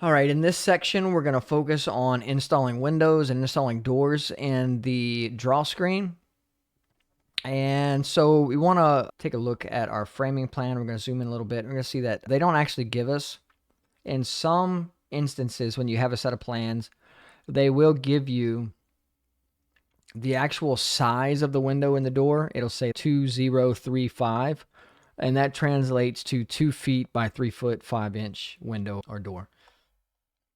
All right, in this section, we're going to focus on installing windows and installing doors in the draw screen. And so we want to take a look at our framing plan. We're going to zoom in a little bit. We're going to see that they don't actually give us, in some instances, when you have a set of plans, they will give you the actual size of the window in the door. It'll say 2035, and that translates to 2 feet by 3 foot 5 inch window or door.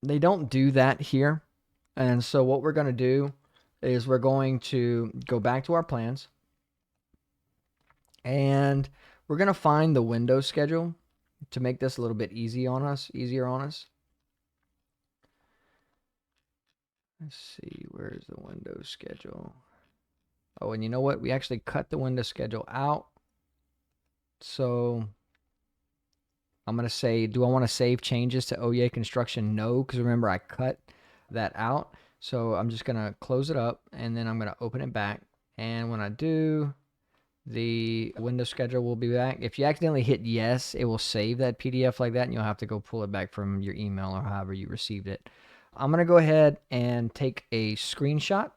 They don't do that here. And so what we're going to do is we're going to go back to our plans and we're going to find the window schedule to make this a little bit easier on us. Let's see, where's the window schedule? Oh, and you know what? We actually cut the window schedule out. So I'm going to say, do I want to save changes to OEA construction? No, because remember I cut that out. So I'm just going to close it up and then I'm going to open it back. And when I do, the window schedule will be back. If you accidentally hit yes, it will save that PDF like that and you'll have to go pull it back from your email or however you received it. I'm going to go ahead and take a screenshot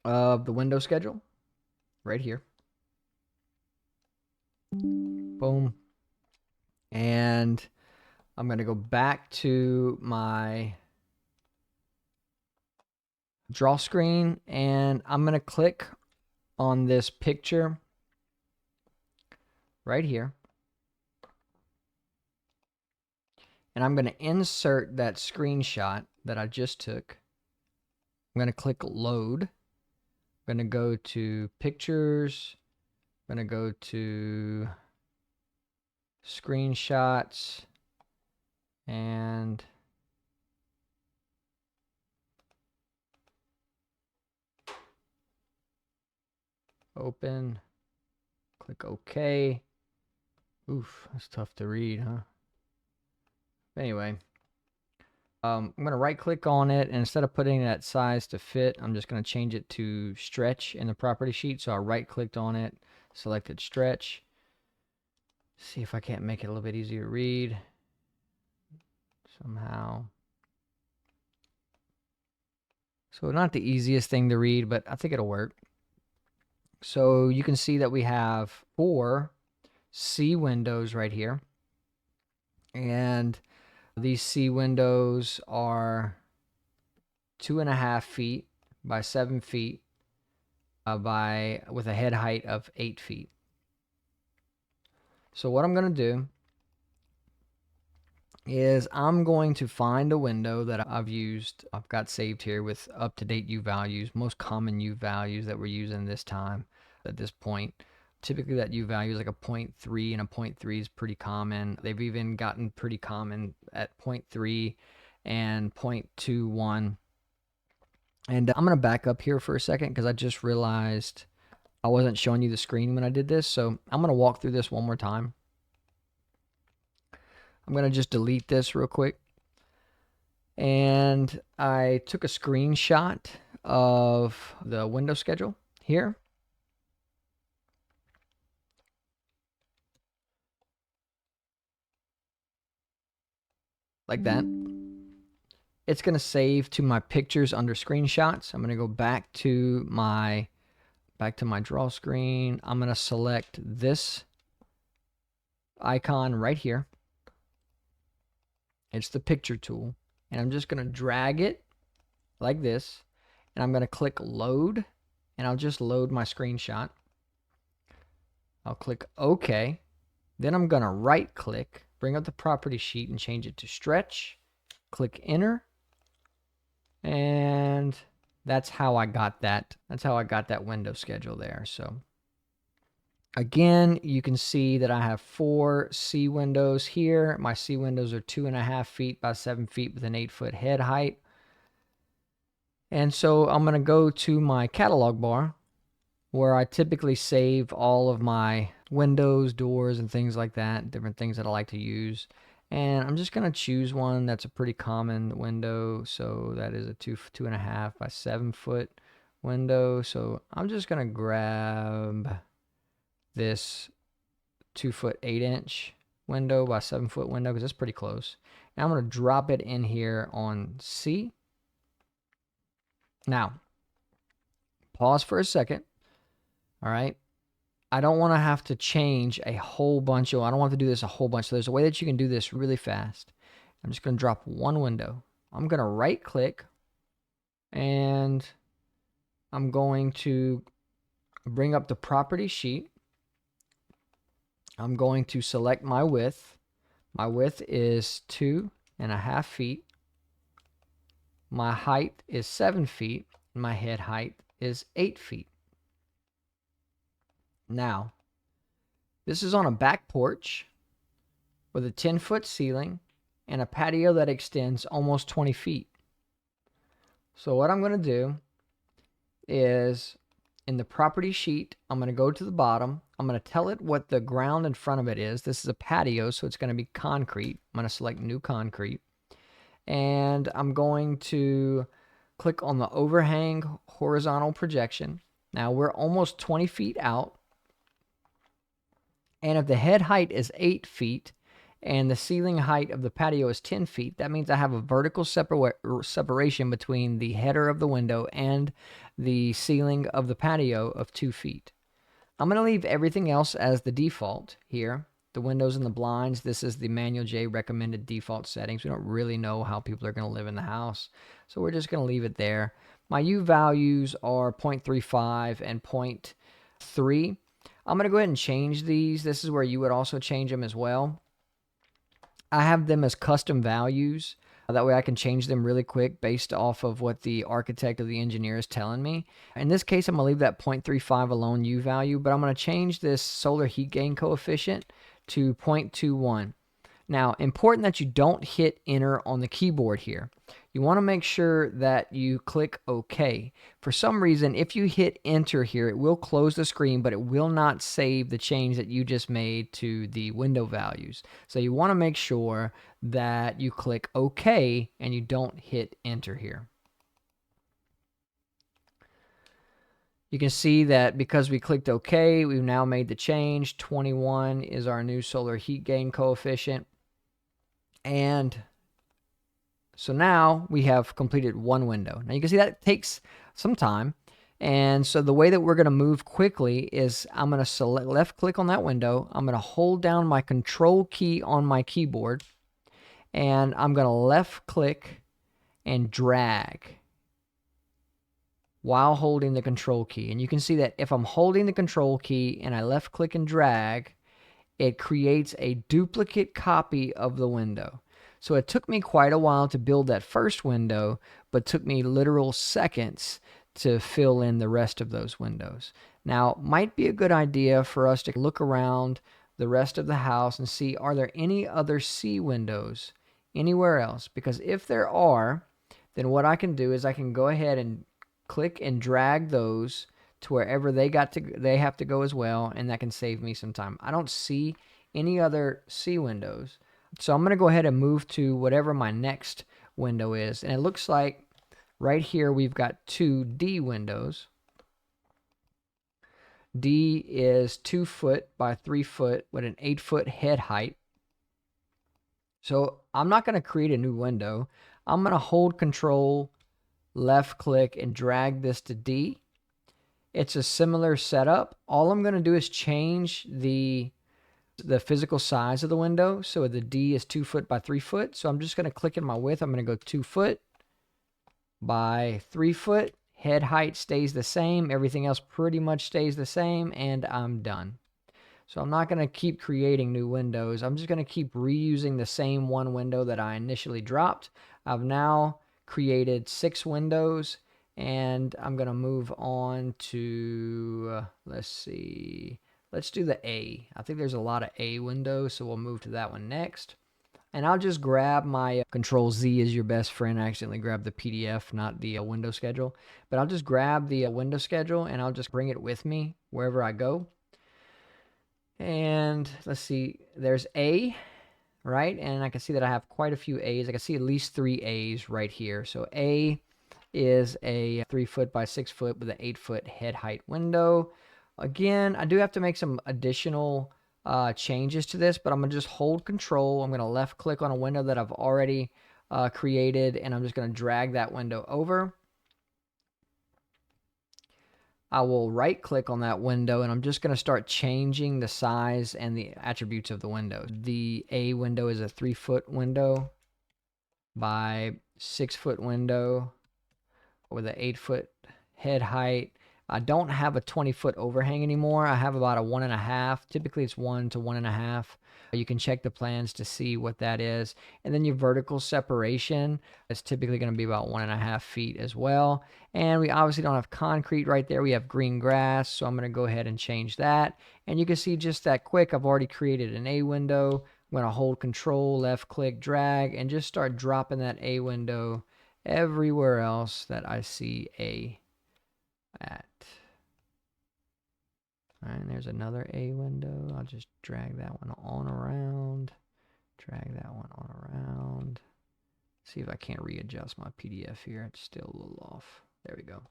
of the window schedule right here. Boom. And I'm going to go back to my draw screen and I'm going to click on this picture right here. And I'm going to insert that screenshot that I just took. I'm going to click load. I'm going to go to pictures. I'm going to go to screenshots and open. Click OK. Oof, that's tough to read, huh? Anyway, I'm going to right click on it and instead of putting that size to fit, I'm just going to change it to stretch in the property sheet. So I right clicked on it, selected stretch. See if I can't make it a little bit easier to read somehow. So not the easiest thing to read, but I think it'll work. So you can see that we have 4 C windows right here. And these C windows are 2.5 feet by 7 feet with a head height of 8 feet. So what I'm going to do is I'm going to find a window that I've got saved here with up-to-date U-values, most common U-values that we're using this time at this point. Typically that U-value is like a 0.3, and a 0.3 is pretty common. They've even gotten pretty common at 0.3 and 0.21. And I'm going to back up here for a second because I just realized I wasn't showing you the screen when I did this. So I'm going to walk through this one more time. I'm going to just delete this real quick. And I took a screenshot of the window schedule here. Like that. It's going to save to my pictures under screenshots. I'm going to go back to my draw screen. I'm going to select this icon right here. It's the picture tool. And I'm just going to drag it like this. And I'm going to click load. And I'll just load my screenshot. I'll click OK. Then I'm going to right click, bring up the property sheet and change it to stretch. Click enter. And that's how I got that. That's how I got that window schedule there. So again, you can see that I have 4 C windows here. My C windows are 2.5 feet by 7 feet with an 8-foot head height. And so I'm going to go to my catalog bar where I typically save all of my windows, doors, and things like that, different things that I like to use. And I'm just going to choose one that's a pretty common window. So that is a 2.5 by 7 foot window. So I'm just going to grab this 2 foot 8 inch window by 7-foot window because it's pretty close. Now I'm going to drop it in here on C. Now, pause for a second. All right. I don't want to have to change a whole bunch. I don't want to do this a whole bunch. So there's a way that you can do this really fast. I'm just going to drop one window. I'm going to right click and I'm going to bring up the property sheet. I'm going to select my width. My width is 2.5 feet. My height is 7 feet. My head height is 8 feet. Now, this is on a back porch with a 10-foot ceiling and a patio that extends almost 20 feet. So what I'm going to do is in the property sheet, I'm going to go to the bottom. I'm going to tell it what the ground in front of it is. This is a patio, so it's going to be concrete. I'm going to select new concrete. And I'm going to click on the overhang horizontal projection. Now we're almost 20 feet out. And if the head height is 8 feet and the ceiling height of the patio is 10 feet, that means I have a vertical separation between the header of the window and the ceiling of the patio of 2 feet. I'm going to leave everything else as the default here. The windows and the blinds, this is the Manual J recommended default settings. We don't really know how people are going to live in the house, so we're just going to leave it there. My U values are 0.35 and 0.3. I'm going to go ahead and change these. This is where you would also change them as well. I have them as custom values. That way I can change them really quick based off of what the architect or the engineer is telling me. In this case, I'm going to leave that 0.35 alone U value, but I'm going to change this solar heat gain coefficient to 0.21. Now, important that you don't hit enter on the keyboard here. You want to make sure that you click OK. For some reason, if you hit enter here, it will close the screen, but it will not save the change that you just made to the window values. So you want to make sure that you click OK and you don't hit enter here. You can see that because we clicked OK, we've now made the change. 21 is our new solar heat gain coefficient. And so now we have completed one window. Now you can see that takes some time. And so the way that we're going to move quickly is I'm going to select left click on that window. I'm going to hold down my control key on my keyboard. And I'm going to left click and drag while holding the control key. And you can see that if I'm holding the control key and I left click and drag, it creates a duplicate copy of the window. So it took me quite a while to build that first window, but took me literal seconds to fill in the rest of those windows. Now, might be a good idea for us to look around the rest of the house and see, are there any other C windows anywhere else? Because if there are, then what I can do is I can go ahead and click and drag those to wherever they have to go as well, and that can save me some time. I don't see any other C windows, so I'm going to go ahead and move to whatever my next window is, and it looks like right here we've got 2 D windows. D is 2 foot by 3 foot with an 8-foot head height. So I'm not going to create a new window. I'm going to hold control, left click, and drag this to D. It's a similar setup. All I'm going to do is change the physical size of the window. So the D is 2 foot by 3 foot. So I'm just going to click in my width. I'm going to go 2 foot by 3 foot. Head height stays the same. Everything else pretty much stays the same. And I'm done. So I'm not going to keep creating new windows. I'm just going to keep reusing the same one window that I initially dropped. I've now created 6 windows. And I'm going to move on to, let's see, let's do the A. I think there's a lot of A windows, so we'll move to that one next. And I'll just grab my Control Z is your best friend. I accidentally grabbed the PDF, not the window schedule. But I'll just grab the window schedule, and I'll just bring it with me wherever I go. And let's see, there's A, right? And I can see that I have quite a few A's. I can see at least 3 A's right here. So A is a 3 foot by 6 foot with an 8-foot head height window. Again, I do have to make some additional changes to this, but I'm going to just hold control. I'm going to left click on a window that I've already created, and I'm just going to drag that window over. I will right click on that window, and I'm just going to start changing the size and the attributes of the window. The A window is a 3-foot window by 6-foot window with an 8-foot head height. I don't have a 20-foot overhang anymore. I have about a 1.5. Typically it's 1 to 1.5. You can check the plans to see what that is. And then your vertical separation is typically going to be about 1.5 feet as well. And we obviously don't have concrete right there. We have green grass. So I'm going to go ahead and change that. And you can see just that quick, I've already created an A window. I'm going to hold control, left click, drag, and just start dropping that A window everywhere else that I see A at. All right, and there's another A window. I'll just drag that one on around. Drag that one on around. See if I can't readjust my PDF here. It's still a little off. There we go.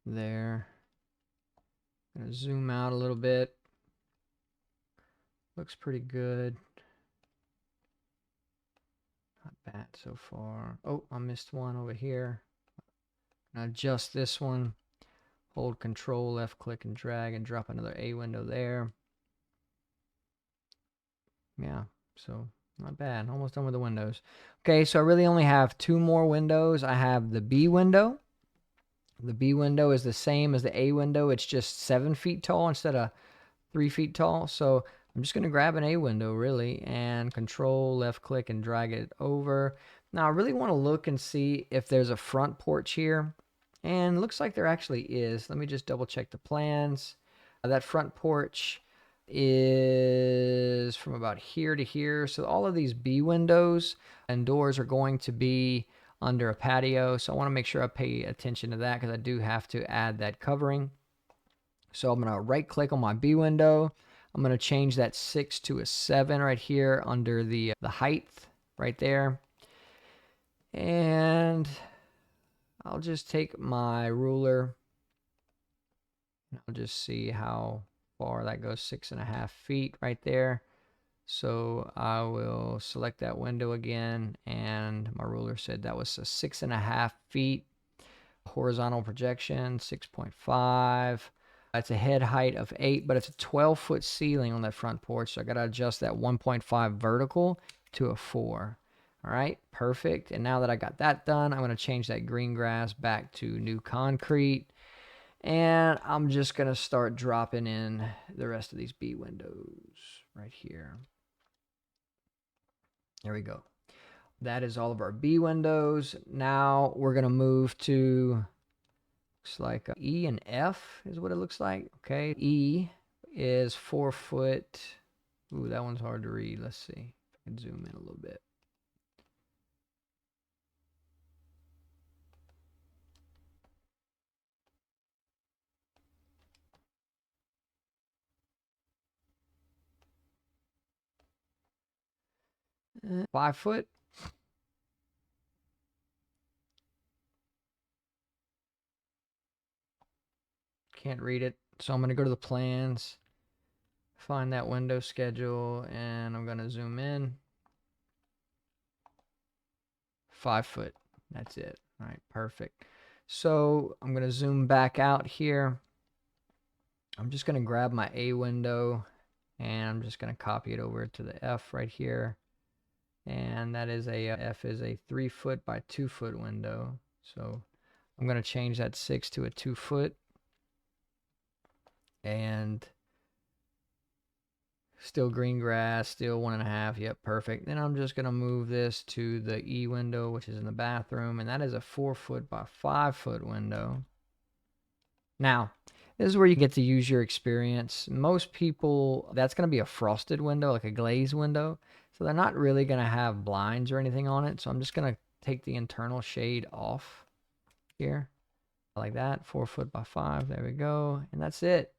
There. I'm going to zoom out a little bit. Looks pretty good. Not bad so far. Oh, I missed one over here. Now adjust this one. Hold control, left click and drag and drop another A window there. Yeah, so not bad. Almost done with the windows. Okay, so I really only have 2 more windows. I have the B window. The B window is the same as the A window. It's just 7 feet tall instead of 3 feet tall. So I'm just going to grab an A window really and control, left click and drag it over. Now I really want to look and see if there's a front porch here. And it looks like there actually is. Let me just double check the plans. That front porch is from about here to here. So all of these B windows and doors are going to be under a patio. So I want to make sure I pay attention to that because I do have to add that covering. So I'm going to right click on my B window. I'm going to change that 6 to a 7 right here under the height right there. And I'll just take my ruler. I'll just see how far that goes. 6.5 feet right there. So I will select that window again, and my ruler said that was a 6.5 feet. Horizontal projection 6.5. It's a head height of 8, but it's a 12-foot ceiling on that front porch, so I got to adjust that 1.5 vertical to a 4. All right, perfect. And now that I got that done, I'm going to change that green grass back to new concrete. And I'm just going to start dropping in the rest of these B windows right here. There we go. That is all of our B windows. Now we're going to move to, looks like E and F is what it looks like. Okay, E is 4 foot. Ooh, that one's hard to read. Let's see if I can zoom in a little bit. Uh, 5 foot. Can't read it. So I'm going to go to the plans, find that window schedule, and I'm going to zoom in. 5 foot. That's it. All right, perfect. So I'm going to zoom back out here. I'm just going to grab my A window, and I'm just going to copy it over to the F right here. And that is a F is a 3 foot by 2 foot window. So I'm going to change that 6 to a 2 foot. And still green grass, still 1.5. Yep, perfect. Then I'm just going to move this to the E window, which is in the bathroom. And that is a 4 foot by 5 foot window. Now, this is where you get to use your experience. Most people, that's going to be a frosted window, like a glazed window. So they're not really going to have blinds or anything on it. So I'm just going to take the internal shade off here. Like that, 4 foot by 5. There we go. And that's it.